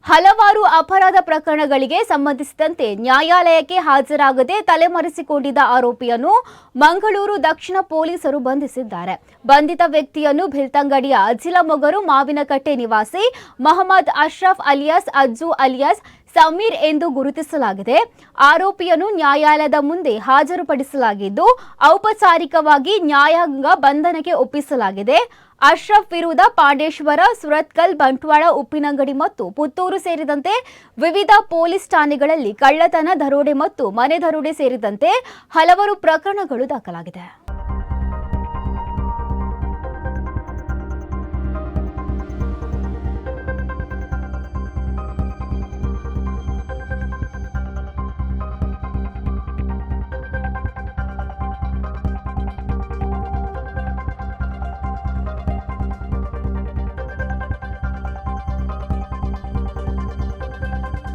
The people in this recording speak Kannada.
ಹಲವಾರು ಅಪರಾಧ ಪ್ರಕರಣಗಳಿಗೆ ಸಂಬಂಧಿಸಿದಂತೆ ನ್ಯಾಯಾಲಯಕ್ಕೆ ಹಾಜರಾಗದೆ ತಲೆಮರೆಸಿಕೊಂಡಿದ್ದ ಆರೋಪಿಯನ್ನು ಮಂಗಳೂರು ದಕ್ಷಿಣ ಪೊಲೀಸರು ಬಂಧಿಸಿದ್ದಾರೆ. ಬಂಧಿತ ವ್ಯಕ್ತಿಯನ್ನು ಬೆಳ್ತಂಗಡಿಯ ಅಜಿಲಮೊಗರು ಮಾವಿನಕಟ್ಟೆ ನಿವಾಸಿ ಮೊಹಮ್ಮದ್ ಅಶ್ರಫ್ ಅಲಿಯಾಸ್ ಅಜ್ಜು ಅಲಿಯಾಸ್ ಸಮೀರ್ ಎಂದು ಗುರುತಿಸಲಾಗಿದೆ. ಆರೋಪಿಯನ್ನು ನ್ಯಾಯಾಲಯದ ಮುಂದೆ ಹಾಜರುಪಡಿಸಲಾಗಿದ್ದು ಔಪಚಾರಿಕವಾಗಿ ನ್ಯಾಯಾಂಗ ಬಂಧನಕ್ಕೆ ಒಪ್ಪಿಸಲಾಗಿದೆ. ಅಶ್ರಫ್ ವಿರುದ್ಧ ಪಾಂಡೇಶ್ವರ, ಸುರತ್ಕಲ್, ಬಂಟ್ವಾಳ, ಉಪ್ಪಿನಂಗಡಿ ಮತ್ತು ಪುತ್ತೂರು ಸೇರಿದಂತೆ ವಿವಿಧ ಪೊಲೀಸ್ ಠಾಣೆಗಳಲ್ಲಿ ಕಳ್ಳತನ, ದರೋಡೆ ಮತ್ತು ಮನೆ ದರೋಡೆ ಸೇರಿದಂತೆ ಹಲವಾರು ಪ್ರಕರಣಗಳು ದಾಖಲಾಗಿದೆ.